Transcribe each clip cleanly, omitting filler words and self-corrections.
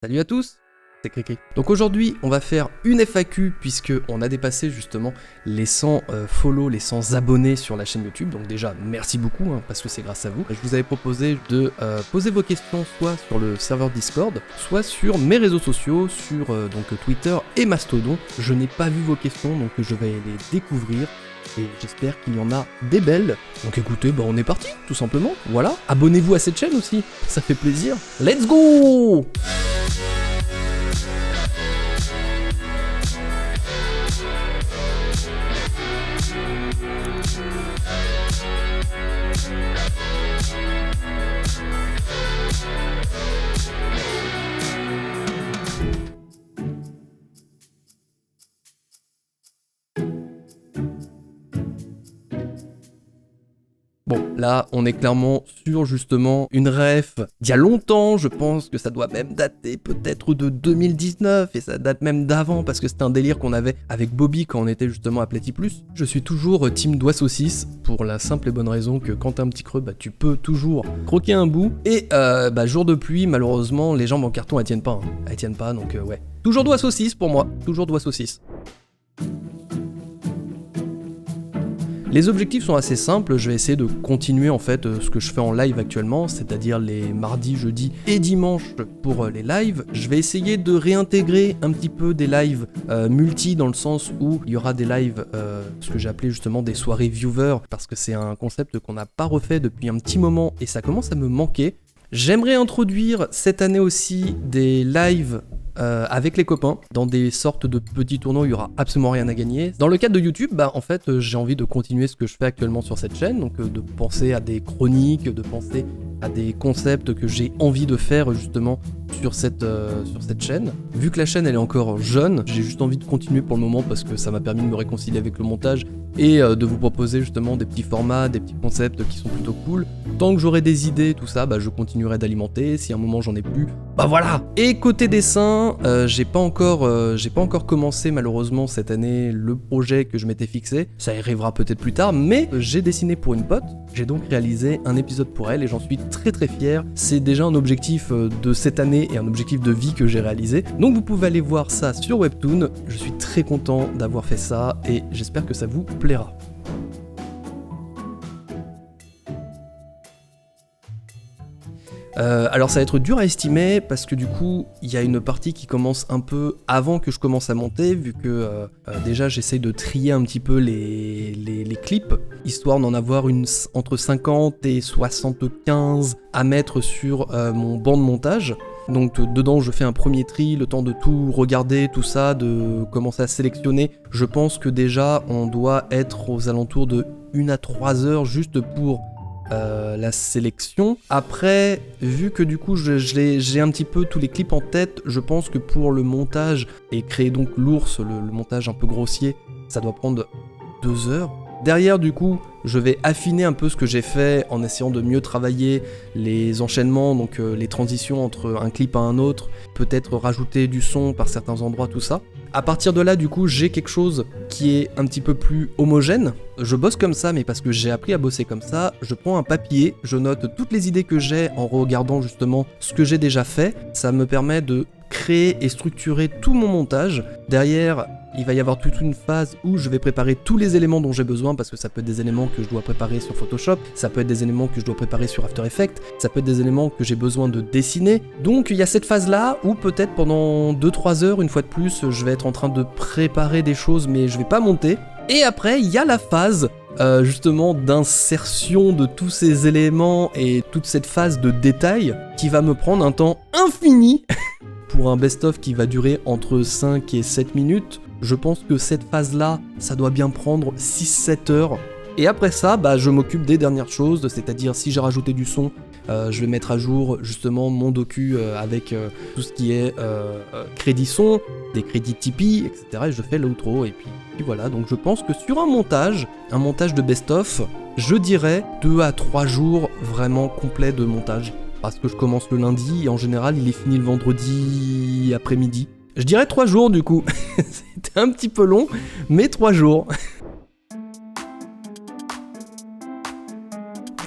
Salut à tous, c'est Cricri. Donc aujourd'hui, on va faire une FAQ puisque on a dépassé justement les 100 follow, les 100 abonnés sur la chaîne YouTube. Donc déjà, merci beaucoup parce que c'est grâce à vous. Je vous avais proposé de poser vos questions soit sur le serveur Discord, soit sur mes réseaux sociaux, sur donc Twitter et Mastodon. Je n'ai pas vu vos questions, donc je vais les découvrir. Et j'espère qu'il y en a des belles. Donc écoutez, on est parti, tout simplement. Voilà, abonnez-vous à cette chaîne aussi, ça fait plaisir. Let's go! Bon, là, on est clairement sur justement une ref d'il y a longtemps, je pense que ça doit même dater peut-être de 2019, et ça date même d'avant, parce que c'était un délire qu'on avait avec Bobby quand on était justement à Platy+. Je suis toujours team doigt saucisse, pour la simple et bonne raison que quand t'as un petit creux, tu peux toujours croquer un bout, et jour de pluie, malheureusement, les jambes en carton, elles tiennent pas, elles tiennent pas, donc ouais. Toujours doigt saucisse pour moi, toujours doigt saucisse. Les objectifs sont assez simples, je vais essayer de continuer en fait ce que je fais en live actuellement, c'est-à-dire les mardis, jeudis et dimanches pour les lives. Je vais essayer de réintégrer un petit peu des lives multi dans le sens où il y aura des lives, ce que j'ai appelé justement des soirées viewers, parce que c'est un concept qu'on n'a pas refait depuis un petit moment et ça commence à me manquer. J'aimerais introduire cette année aussi des lives avec les copains, dans des sortes de petits tournois où il n'y aura absolument rien à gagner. Dans le cadre de YouTube, en fait, j'ai envie de continuer ce que je fais actuellement sur cette chaîne, donc de penser à des chroniques, de penser à des concepts que j'ai envie de faire justement sur cette chaîne. Vu que la chaîne elle est encore jeune, j'ai juste envie de continuer pour le moment parce que ça m'a permis de me réconcilier avec le montage et de vous proposer justement des petits formats, des petits concepts qui sont plutôt cool. Tant que j'aurai des idées, tout ça, je continuerai d'alimenter. Si à un moment j'en ai plus, voilà. Et côté dessin, j'ai pas encore commencé malheureusement cette année le projet que je m'étais fixé. Ça arrivera peut-être plus tard, mais j'ai dessiné pour une pote. J'ai donc réalisé un épisode pour elle et j'en suis très très fier. C'est déjà un objectif de cette année et un objectif de vie que j'ai réalisé. Donc vous pouvez aller voir ça sur Webtoon. Je suis très content d'avoir fait ça et j'espère que ça vous plaira. Alors ça va être dur à estimer parce que du coup il y a une partie qui commence un peu avant que je commence à monter, vu que déjà j'essaye de trier un petit peu les clips, histoire d'en avoir entre 50 et 75 à mettre sur mon banc de montage. Donc dedans je fais un premier tri, le temps de tout regarder, tout ça, de commencer à sélectionner. Je pense que déjà on doit être aux alentours de 1 à 3 heures juste pour la sélection. Après, vu que du coup j'ai un petit peu tous les clips en tête, je pense que pour le montage et créer donc l'ours, le montage un peu grossier, ça doit prendre 2 heures. Derrière du coup, je vais affiner un peu ce que j'ai fait en essayant de mieux travailler les enchaînements, donc les transitions entre un clip à un autre, peut-être rajouter du son par certains endroits, tout ça. À partir de là, du coup, j'ai quelque chose qui est un petit peu plus homogène. Je bosse comme ça, mais parce que j'ai appris à bosser comme ça. Je prends un papier, je note toutes les idées que j'ai en regardant justement ce que j'ai déjà fait. Ça me permet de créer et structurer tout mon montage. Derrière, il va y avoir toute une phase où je vais préparer tous les éléments dont j'ai besoin, parce que ça peut être des éléments que je dois préparer sur Photoshop, ça peut être des éléments que je dois préparer sur After Effects, ça peut être des éléments que j'ai besoin de dessiner. Donc il y a cette phase-là où peut-être pendant 2-3 heures, une fois de plus, je vais être en train de préparer des choses, mais je vais pas monter. Et après, il y a la phase justement d'insertion de tous ces éléments et toute cette phase de détail qui va me prendre un temps infini pour un best-of qui va durer entre 5 et 7 minutes. Je pense que cette phase-là, ça doit bien prendre 6-7 heures. Et après ça, je m'occupe des dernières choses, c'est-à-dire si j'ai rajouté du son, je vais mettre à jour justement mon docu avec tout ce qui est crédit son, des crédits Tipeee, etc. Et je fais l'outro, et puis voilà. Donc je pense que sur un montage de best-of, je dirais 2 à 3 jours vraiment complets de montage. Parce que je commence le lundi et en général il est fini le vendredi après-midi. Je dirais 3 jours du coup. C'était un petit peu long, mais 3 jours.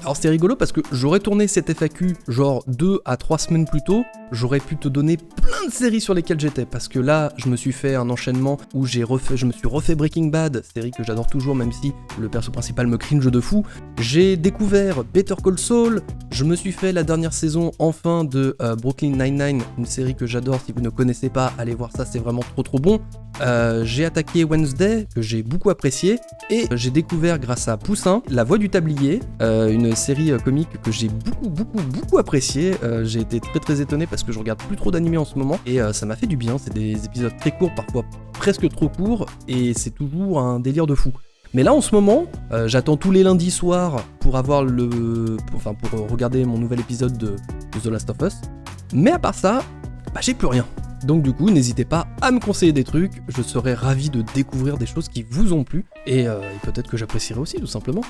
Alors c'est rigolo parce que j'aurais tourné cette FAQ genre 2 à 3 semaines plus tôt, j'aurais pu te donner plein de séries sur lesquelles j'étais, parce que là je me suis fait un enchaînement où je me suis refait Breaking Bad, série que j'adore toujours même si le perso principal me cringe de fou. J'ai découvert Better Call Saul, je me suis fait la dernière saison enfin de Brooklyn Nine-Nine, une série que j'adore, si vous ne connaissez pas, allez voir ça, c'est vraiment trop bon. J'ai attaqué Wednesday, que j'ai beaucoup apprécié, et j'ai découvert grâce à Poussin, La Voix du Tablier, une série comique que j'ai beaucoup apprécié. J'ai été très étonné parce que je regarde plus trop d'animés en ce moment, et ça m'a fait du bien. C'est des épisodes très courts, parfois presque trop courts, et c'est toujours un délire de fou. Mais là en ce moment, j'attends tous les lundis soirs pour avoir pour regarder mon nouvel épisode de The Last of Us. Mais à part ça, j'ai plus rien. Donc du coup, n'hésitez pas à me conseiller des trucs, je serai ravi de découvrir des choses qui vous ont plu, et peut-être que j'apprécierai aussi, tout simplement.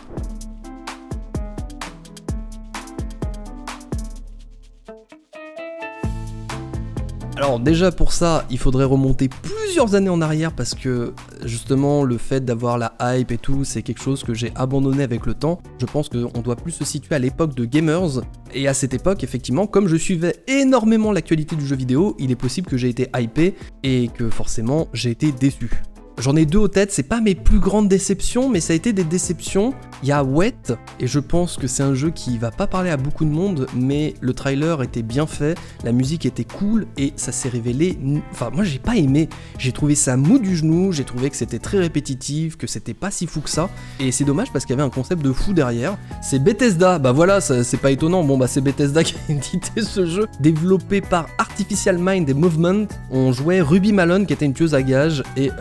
Alors déjà pour ça, il faudrait remonter plusieurs années en arrière parce que justement le fait d'avoir la hype et tout, c'est quelque chose que j'ai abandonné avec le temps. Je pense qu'on doit plus se situer à l'époque de gamers, et à cette époque effectivement, comme je suivais énormément l'actualité du jeu vidéo, il est possible que j'ai été hypé et que forcément j'ai été déçu. J'en ai deux aux têtes, c'est pas mes plus grandes déceptions, mais ça a été des déceptions. Il y a Wet, et je pense que c'est un jeu qui va pas parler à beaucoup de monde, mais le trailer était bien fait, la musique était cool, et ça s'est révélé... Enfin, moi j'ai pas aimé, j'ai trouvé ça mou du genou, j'ai trouvé que c'était très répétitif, que c'était pas si fou que ça, et c'est dommage parce qu'il y avait un concept de fou derrière. C'est Bethesda, bah voilà, c'est pas étonnant, bon bah c'est Bethesda qui a édité ce jeu, développé par Artificial Mind et Movement. On jouait Ruby Malone qui était une tueuse à gages, et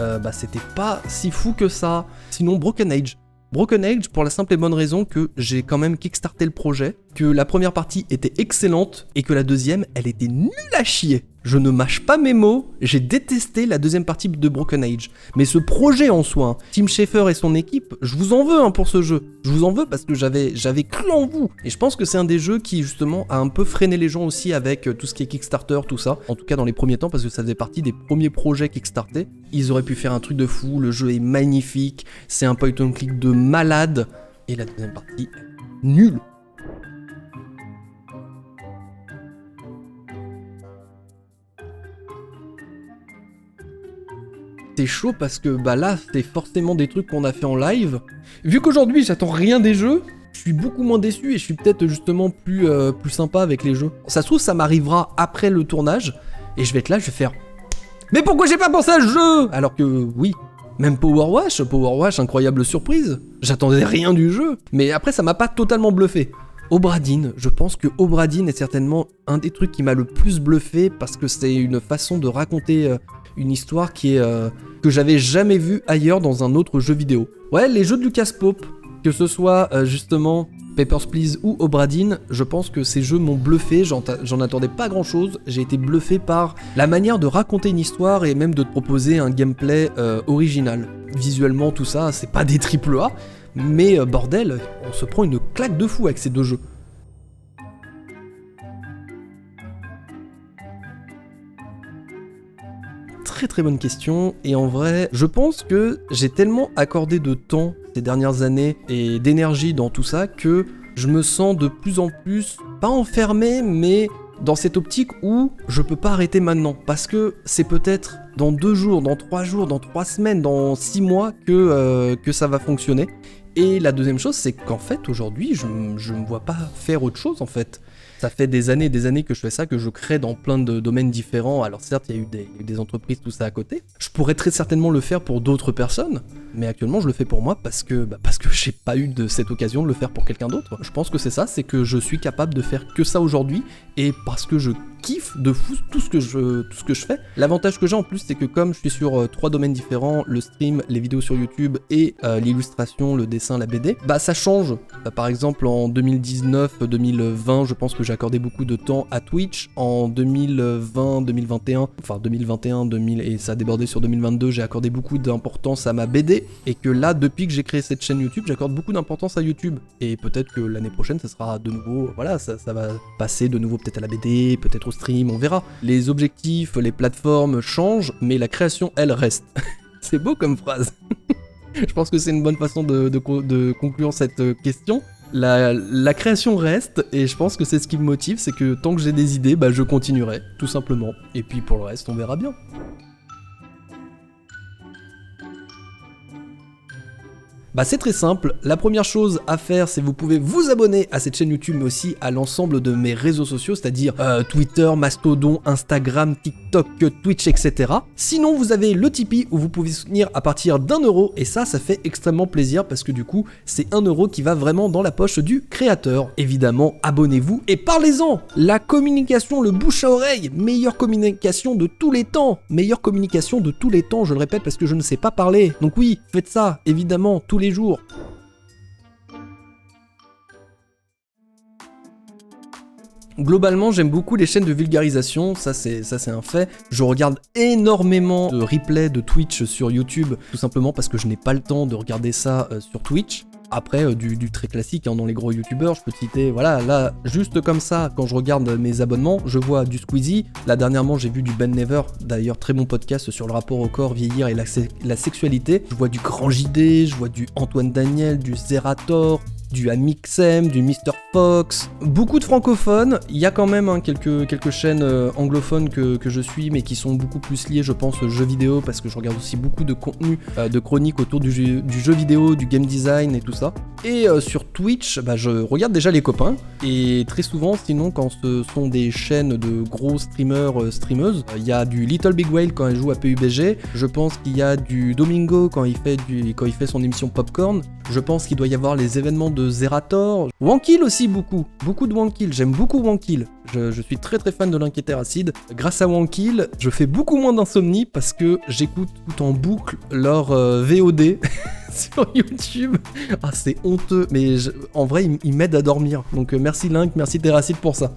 c'était pas si fou que ça. Sinon Broken Age, pour la simple et bonne raison que j'ai quand même kickstarté le projet, que la première partie était excellente et que la deuxième, elle était nulle à chier. Je ne mâche pas mes mots, j'ai détesté la deuxième partie de Broken Age. Mais ce projet en soi, Tim Schafer et son équipe, je vous en veux pour ce jeu. Je vous en veux parce que j'avais cru en vous. Et je pense que c'est un des jeux qui justement a un peu freiné les gens aussi avec tout ce qui est Kickstarter, tout ça. En tout cas dans les premiers temps parce que ça faisait partie des premiers projets Kickstarter. Ils auraient pu faire un truc de fou, le jeu est magnifique, c'est un point and click de malade. Et la deuxième partie, nulle. C'est chaud parce que là c'est forcément des trucs qu'on a fait en live. Vu qu'aujourd'hui j'attends rien des jeux, je suis beaucoup moins déçu et je suis peut-être justement plus sympa avec les jeux. Ça se trouve ça m'arrivera après le tournage et je vais être là, je vais faire mais pourquoi j'ai pas pensé à ce jeu? Alors que oui, même Power Wash, incroyable surprise. J'attendais rien du jeu, mais après ça m'a pas totalement bluffé. Obra Dinn, je pense que Obra Dinn est certainement un des trucs qui m'a le plus bluffé parce que c'est une façon de raconter une histoire qui est que j'avais jamais vue ailleurs dans un autre jeu vidéo. Ouais, les jeux de Lucas Pope, que ce soit justement Papers, Please ou Obra Dinn, je pense que ces jeux m'ont bluffé, j'en attendais pas grand chose, j'ai été bluffé par la manière de raconter une histoire et même de te proposer un gameplay original. Visuellement tout ça, c'est pas des AAA, mais bordel, on se prend une claque de fou avec ces deux jeux. Très bonne question, et en vrai, je pense que j'ai tellement accordé de temps ces dernières années et d'énergie dans tout ça que je me sens de plus en plus, pas enfermé, mais dans cette optique où je peux pas arrêter maintenant, parce que c'est peut-être dans 2 jours, dans 3 jours, dans 3 semaines, dans 6 mois que ça va fonctionner. Et la deuxième chose, c'est qu'en fait, aujourd'hui, je me vois pas faire autre chose, en fait. Ça fait des années que je fais ça, que je crée dans plein de domaines différents. Alors certes, il y a eu des entreprises, tout ça à côté. Je pourrais très certainement le faire pour d'autres personnes, mais actuellement, je le fais pour moi parce que j'ai pas eu de cette occasion de le faire pour quelqu'un d'autre. Je pense que c'est ça, c'est que je suis capable de faire que ça aujourd'hui, et parce que je kiffe de fou tout ce que je fais. L'avantage que j'ai en plus, c'est que comme je suis sur 3 domaines différents, le stream, les vidéos sur YouTube et l'illustration, le dessin, la BD, ça change. Par exemple, en 2019-2020, je pense que j'ai accordé beaucoup de temps à Twitch. En 2020-2021, enfin 2021-2000 et ça a débordé sur 2022, j'ai accordé beaucoup d'importance à ma BD, et que là, depuis que j'ai créé cette chaîne YouTube, j'accorde beaucoup d'importance à YouTube. Et peut-être que l'année prochaine, ça sera de nouveau, voilà, ça va passer de nouveau peut-être à la BD, peut-être au stream, on verra. Les objectifs, les plateformes changent, mais la création, elle, reste. C'est beau comme phrase. Je pense que c'est une bonne façon de conclure cette question. La création reste, et je pense que c'est ce qui me motive, c'est que tant que j'ai des idées, je continuerai, tout simplement. Et puis pour le reste, on verra bien. C'est très simple, la première chose à faire, c'est vous pouvez vous abonner à cette chaîne YouTube, mais aussi à l'ensemble de mes réseaux sociaux, c'est-à-dire Twitter, Mastodon, Instagram, TikTok, Twitch, etc. Sinon, vous avez le Tipeee où vous pouvez soutenir à partir d'1€, et ça fait extrêmement plaisir parce que du coup, c'est 1€ qui va vraiment dans la poche du créateur. Évidemment, abonnez-vous et parlez-en. La communication, le bouche à oreille, meilleure communication de tous les temps. Meilleure communication de tous les temps, je le répète parce que je ne sais pas parler. Donc oui, faites ça, évidemment, tous les jours. Globalement, j'aime beaucoup les chaînes de vulgarisation, ça c'est un fait. Je regarde énormément de replays de Twitch sur YouTube, tout simplement parce que je n'ai pas le temps de regarder ça sur Twitch. Après, du très classique, dans les gros youtubeurs, je peux te citer, voilà, là, juste comme ça, quand je regarde mes abonnements, je vois du Squeezie. Là, dernièrement, j'ai vu du Ben Never, d'ailleurs, très bon podcast sur le rapport au corps, vieillir et la sexualité. Je vois du Grand JD, je vois du Antoine Daniel, du Zerator, du Amixem, du Mr. Fox, beaucoup de francophones. Il y a quand même quelques chaînes anglophones que je suis, mais qui sont beaucoup plus liées, je pense, aux jeux vidéo, parce que je regarde aussi beaucoup de contenu, de chroniques autour du jeu vidéo, du game design et tout ça. Et sur Twitch, je regarde déjà les copains, et très souvent, sinon, quand ce sont des chaînes de gros streamers, streameuses, il y a du Little Big Whale quand elle joue à PUBG, je pense qu'il y a du Domingo quand il fait son émission Popcorn, je pense qu'il doit y avoir les événements de Zerator, Wankill aussi beaucoup de Wankill, j'aime beaucoup Wankill, je suis très fan de l'Inquiétaire Acide. Grâce à Wankill, je fais beaucoup moins d'insomnie parce que j'écoute tout en boucle leur VOD sur YouTube. Ah, c'est honteux, mais en vrai, ils m'aident à dormir, donc merci Link, merci Terracide pour ça.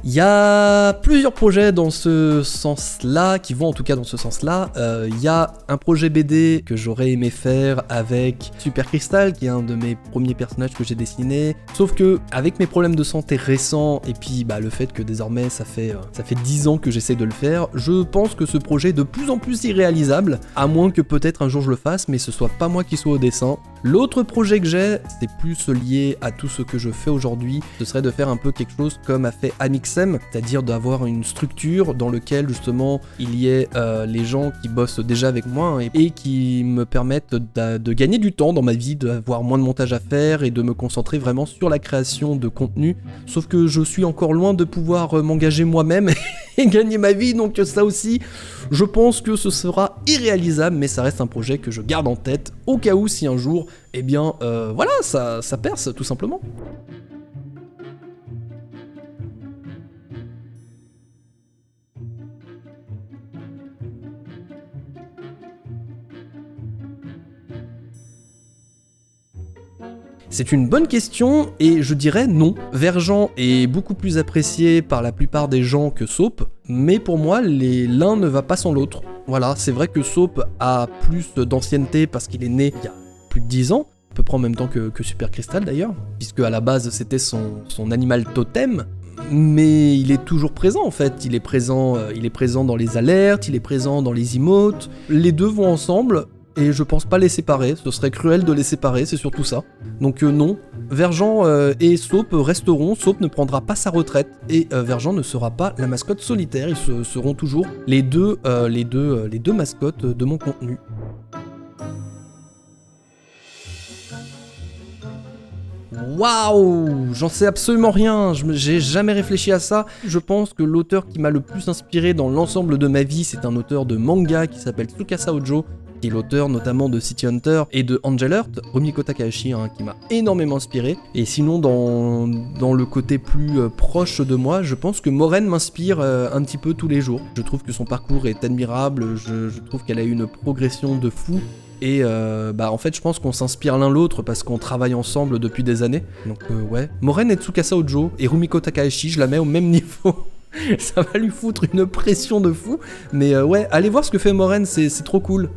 Il y a plusieurs projets dans ce sens-là, qui vont en tout cas dans ce sens-là. Il y a un projet BD que j'aurais aimé faire avec Super Crystal, qui est un de mes premiers personnages que j'ai dessiné. Sauf que, avec mes problèmes de santé récents, et puis le fait que désormais ça fait 10 ans que j'essaie de le faire, je pense que ce projet est de plus en plus irréalisable, à moins que peut-être un jour je le fasse, mais ce soit pas moi qui soit au dessin. L'autre projet que j'ai, c'est plus lié à tout ce que je fais aujourd'hui, ce serait de faire un peu quelque chose comme a fait Amixem, c'est-à-dire d'avoir une structure dans laquelle justement il y ait les gens qui bossent déjà avec moi et qui me permettent de gagner du temps dans ma vie, d'avoir moins de montage à faire et de me concentrer vraiment sur la création de contenu. Sauf que je suis encore loin de pouvoir m'engager moi-même et gagner ma vie, donc ça aussi, je pense que ce sera irréalisable, mais ça reste un projet que je garde en tête au cas où si un jour, voilà, ça perce tout simplement. C'est une bonne question et je dirais non. Vergent est beaucoup plus apprécié par la plupart des gens que Soap, mais pour moi l'un ne va pas sans l'autre. Voilà, c'est vrai que Soap a plus d'ancienneté parce qu'il est né il y a plus de 10 ans, à peu près en même temps que Super Crystal d'ailleurs, puisque à la base c'était son animal totem. Mais il est toujours présent en fait, il est présent dans les alertes, il est présent dans les emotes, les deux vont ensemble. Et je pense pas les séparer, ce serait cruel de les séparer, c'est surtout ça. Donc non, Vergent et Soap resteront, Soap ne prendra pas sa retraite, et Vergent ne sera pas la mascotte solitaire, ils seront toujours les deux mascottes de mon contenu. Waouh, j'en sais absolument rien, j'ai jamais réfléchi à ça. Je pense que l'auteur qui m'a le plus inspiré dans l'ensemble de ma vie, c'est un auteur de manga qui s'appelle Tsukasa Ojo, qui est l'auteur notamment de City Hunter et de Angel Heart, Rumiko Takahashi, qui m'a énormément inspiré. Et sinon, dans le côté plus proche de moi, je pense que Moren m'inspire un petit peu tous les jours. Je trouve que son parcours est admirable, je trouve qu'elle a eu une progression de fou. Et en fait je pense qu'on s'inspire l'un l'autre parce qu'on travaille ensemble depuis des années. Donc ouais, Moren et Tsukasa Ojo et Rumiko Takahashi, je la mets au même niveau. Ça va lui foutre une pression de fou. Mais ouais, allez voir ce que fait Moren, c'est trop cool.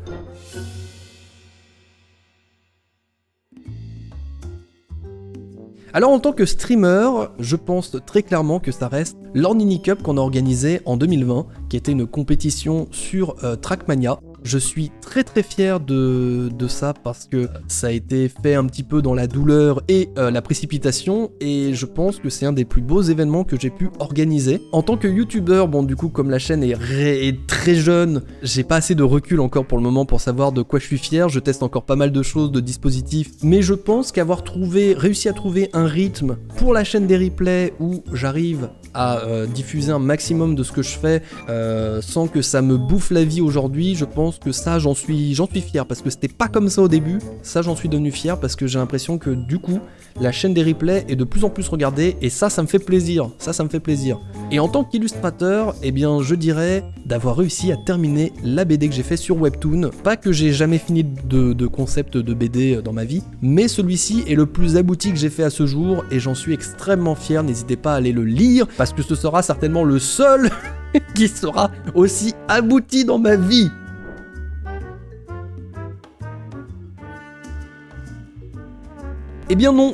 Alors en tant que streamer, je pense très clairement que ça reste l'Ornini Cup qu'on a organisé en 2020, qui était une compétition sur Trackmania. Je suis très très fier de ça parce que ça a été fait un petit peu dans la douleur et la précipitation, et je pense que c'est un des plus beaux événements que j'ai pu organiser. En tant que youtubeur, bon du coup comme la chaîne est très jeune, j'ai pas assez de recul encore pour le moment pour savoir de quoi je suis fier, je teste encore pas mal de choses, de dispositifs, mais je pense qu'avoir réussi à trouver un rythme pour la chaîne des replays où j'arrive à diffuser un maximum de ce que je fais sans que ça me bouffe la vie aujourd'hui, je pense que ça j'en suis fier parce que c'était pas comme ça au début. Ça j'en suis devenu fier parce que j'ai l'impression que du coup la chaîne des replays est de plus en plus regardée, et ça me fait plaisir, ça me fait plaisir. Et en tant qu'illustrateur, eh bien je dirais d'avoir réussi à terminer la BD que j'ai fait sur Webtoon. Pas que j'ai jamais fini de concept de BD dans ma vie, mais celui-ci est le plus abouti que j'ai fait à ce jour et j'en suis extrêmement fier. N'hésitez pas à aller le lire parce que ce sera certainement le seul qui sera aussi abouti dans ma vie. Eh bien non.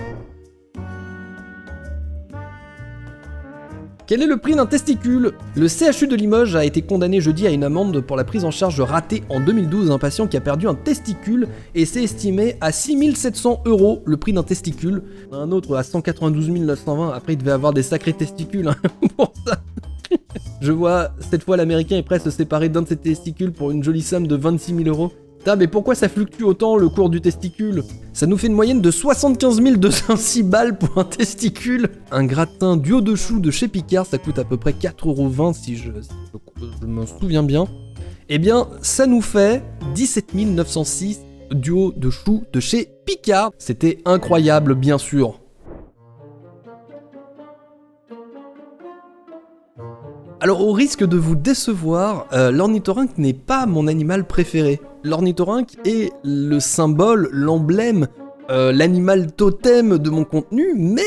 Quel est le prix d'un testicule? Le CHU de Limoges a été condamné jeudi à une amende pour la prise en charge ratée en 2012 d'un patient qui a perdu un testicule, et c'est estimé à 6 700 € le prix d'un testicule. Un autre à 192 920, après il devait avoir des sacrés testicules hein, pour ça. Je vois, cette fois l'américain est prêt à se séparer d'un de ses testicules pour une jolie somme de 26 000 €. Putain, mais pourquoi ça fluctue autant le cours du testicule? Ça nous fait une moyenne de 75 206 balles pour un testicule. Un gratin duo de choux de chez Picard, ça coûte à peu près 4,20 € si je me souviens bien. Eh bien, ça nous fait 17 906 duo de choux de chez Picard. C'était incroyable, bien sûr. Alors au risque de vous décevoir, l'ornithorynque n'est pas mon animal préféré. L'ornithorynque est le symbole, l'emblème, l'animal totem de mon contenu, mais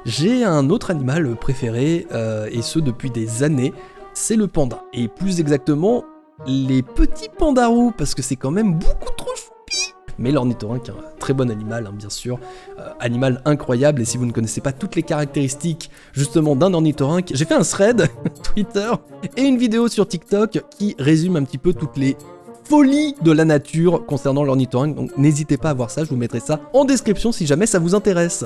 j'ai un autre animal préféré, et ce depuis des années, c'est le panda. Et plus exactement, les petits pandarous, parce que c'est quand même beaucoup trop choupi. Mais l'ornithorynque est un très bon animal, hein, bien sûr. Animal incroyable, et si vous ne connaissez pas toutes les caractéristiques justement d'un ornithorynque, j'ai fait un thread Twitter et une vidéo sur TikTok qui résume un petit peu toutes les folies de la nature concernant l'ornithorynque, donc n'hésitez pas à voir ça, je vous mettrai ça en description si jamais ça vous intéresse.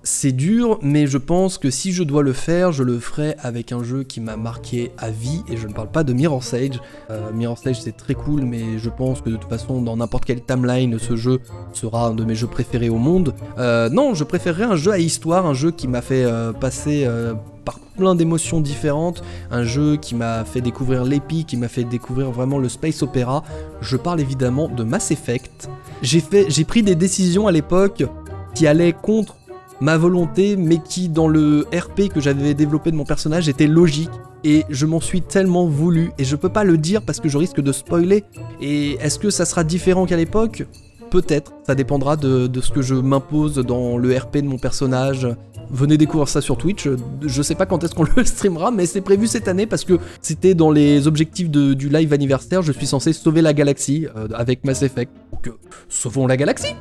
C'est dur, mais je pense que si je dois le faire, je le ferai avec un jeu qui m'a marqué à vie, et je ne parle pas de Mirror's Edge. Mirror's Edge c'est très cool, mais je pense que de toute façon, dans n'importe quelle timeline, ce jeu sera un de mes jeux préférés au monde. Non, je préférerais un jeu à histoire, un jeu qui m'a fait passer par plein d'émotions différentes, un jeu qui m'a fait découvrir l'épique, qui m'a fait découvrir vraiment le space opéra. Je parle évidemment de Mass Effect. J'ai pris des décisions à l'époque qui allaient contre ma volonté, mais qui dans le RP que j'avais développé de mon personnage était logique, et je m'en suis tellement voulu, et je peux pas le dire parce que je risque de spoiler. Et est-ce que ça sera différent qu'à l'époque? Peut-être, ça dépendra de ce que je m'impose dans le RP de mon personnage. Venez découvrir ça sur Twitch, je sais pas quand est-ce qu'on le streamera, mais c'est prévu cette année parce que c'était dans les objectifs du live anniversaire, je suis censé sauver la galaxie avec Mass Effect. Donc sauvons la galaxie!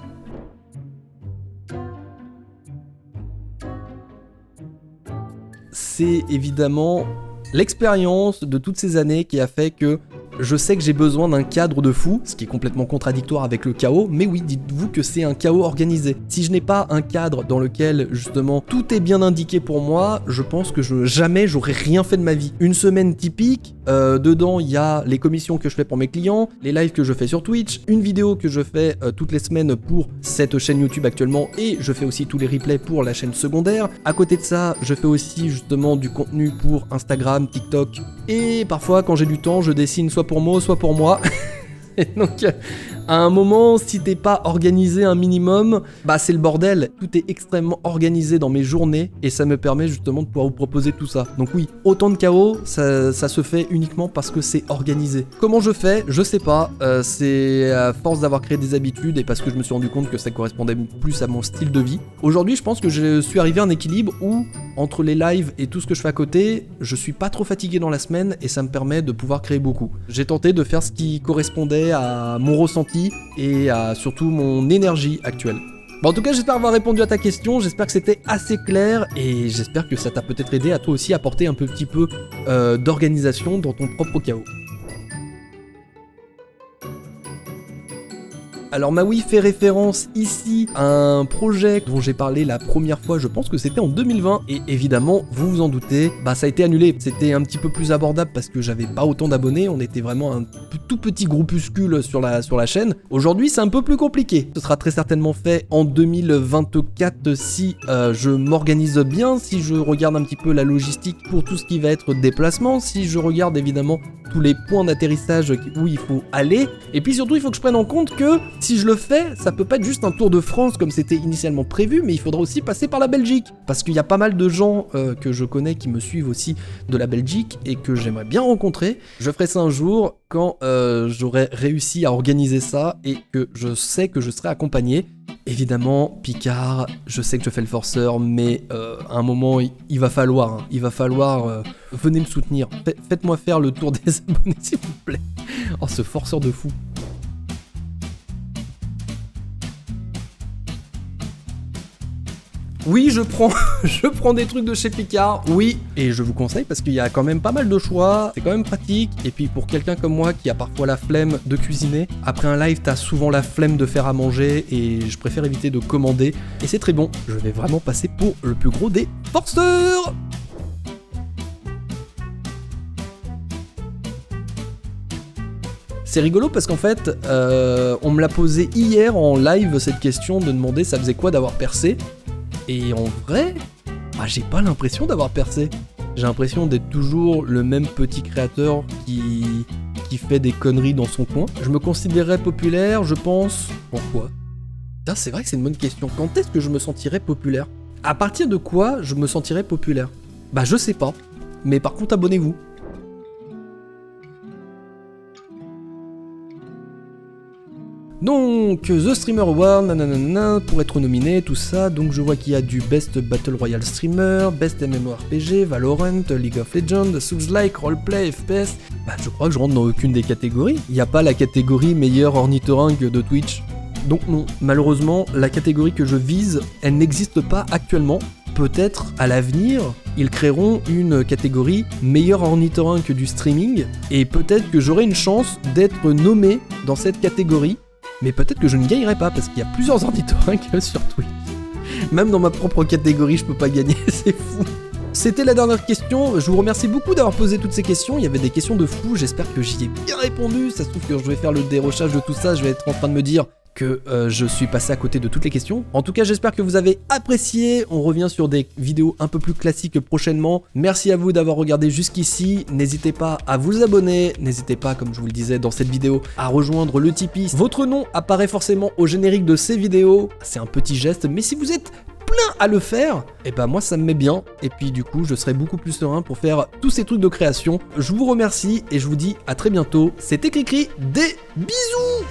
C'est évidemment l'expérience de toutes ces années qui a fait que je sais que j'ai besoin d'un cadre de fou, ce qui est complètement contradictoire avec le chaos, mais oui, dites-vous que c'est un chaos organisé. Si je n'ai pas un cadre dans lequel, justement, tout est bien indiqué pour moi, je pense que jamais j'aurais rien fait de ma vie. Une semaine typique, dedans, il y a les commissions que je fais pour mes clients, les lives que je fais sur Twitch, une vidéo que je fais toutes les semaines pour cette chaîne YouTube actuellement, et je fais aussi tous les replays pour la chaîne secondaire. À côté de ça, je fais aussi, justement, du contenu pour Instagram, TikTok, et parfois, quand j'ai du temps, je dessine soit pour moi, soit pour moi. Et donc, à un moment, si t'es pas organisé un minimum, bah c'est le bordel. Tout est extrêmement organisé dans mes journées, et ça me permet justement de pouvoir vous proposer tout ça. Donc oui, autant de chaos, ça se fait uniquement parce que c'est organisé. Comment je fais? Je sais pas. C'est à force d'avoir créé des habitudes et parce que je me suis rendu compte que ça correspondait plus à mon style de vie. Aujourd'hui, je pense que je suis arrivé à un équilibre où, entre les lives et tout ce que je fais à côté, je suis pas trop fatigué dans la semaine et ça me permet de pouvoir créer beaucoup. J'ai tenté de faire ce qui correspondait à mon ressenti ressenti et à surtout mon énergie actuelle. Bon, en tout cas, j'espère avoir répondu à ta question, j'espère que c'était assez clair et j'espère que ça t'a peut-être aidé à toi aussi à apporter un petit peu d'organisation dans ton propre chaos. Alors Maui fait référence ici à un projet dont j'ai parlé la première fois, je pense que c'était en 2020, et évidemment, vous vous en doutez, ça a été annulé. C'était un petit peu plus abordable parce que j'avais pas autant d'abonnés, on était vraiment un tout petit groupuscule sur la chaîne. Aujourd'hui, c'est un peu plus compliqué. Ce sera très certainement fait en 2024 si je m'organise bien, si je regarde un petit peu la logistique pour tout ce qui va être déplacement, si je regarde évidemment tous les points d'atterrissage où il faut aller, et puis surtout il faut que je prenne en compte que si je le fais, ça peut pas être juste un tour de France comme c'était initialement prévu, mais il faudra aussi passer par la Belgique, parce qu'il y a pas mal de gens que je connais qui me suivent aussi de la Belgique et que j'aimerais bien rencontrer. Je ferai ça un jour quand j'aurai réussi à organiser ça et que je sais que je serai accompagné. Évidemment, Picard, je sais que je fais le forceur, mais à un moment, il va falloir, venez me soutenir. Faites-moi faire le tour des abonnés, s'il vous plaît. Oh, ce forceur de fou. Oui, je prends des trucs de chez Picard, oui, et je vous conseille parce qu'il y a quand même pas mal de choix, c'est quand même pratique, et puis pour quelqu'un comme moi qui a parfois la flemme de cuisiner, après un live t'as souvent la flemme de faire à manger, et je préfère éviter de commander, et c'est très bon, je vais vraiment passer pour le plus gros des forceurs. C'est rigolo parce qu'en fait, on me l'a posé hier en live cette question de demander ça faisait quoi d'avoir percé. Et en vrai, j'ai pas l'impression d'avoir percé. J'ai l'impression d'être toujours le même petit créateur qui fait des conneries dans son coin. Je me considérerais populaire, je pense... Pourquoi ? C'est vrai que c'est une bonne question. Quand est-ce que je me sentirais populaire ? À partir de quoi je me sentirais populaire ? Je sais pas. Mais par contre, abonnez-vous. Donc, The Streamer Award, nanana, pour être nominé, tout ça, donc je vois qu'il y a du Best Battle Royale Streamer, Best MMORPG, Valorant, League of Legends, Souls-like, Roleplay, FPS... je crois que je rentre dans aucune des catégories. Il n'y a pas la catégorie meilleur ornithorynque de Twitch. Donc non, malheureusement, la catégorie que je vise, elle n'existe pas actuellement. Peut-être, à l'avenir, ils créeront une catégorie meilleur ornithorynque du streaming, et peut-être que j'aurai une chance d'être nommé dans cette catégorie. Mais peut-être que je ne gagnerai pas, parce qu'il y a plusieurs ornithorynques sur Twitch. Même dans ma propre catégorie, je peux pas gagner, c'est fou. C'était la dernière question, je vous remercie beaucoup d'avoir posé toutes ces questions, il y avait des questions de fou, j'espère que j'y ai bien répondu, ça se trouve que je vais faire le dérochage de tout ça, je vais être en train de me dire que je suis passé à côté de toutes les questions. En tout cas, j'espère que vous avez apprécié. On revient sur des vidéos un peu plus classiques prochainement. Merci à vous d'avoir regardé jusqu'ici. N'hésitez pas à vous abonner. N'hésitez pas, comme je vous le disais dans cette vidéo, à rejoindre le Tipeee. Votre nom apparaît forcément au générique de ces vidéos. C'est un petit geste, mais si vous êtes plein à le faire, moi ça me met bien, et puis du coup je serai beaucoup plus serein pour faire tous ces trucs de création. Je vous remercie et je vous dis à très bientôt. C'était Cricri, des bisous.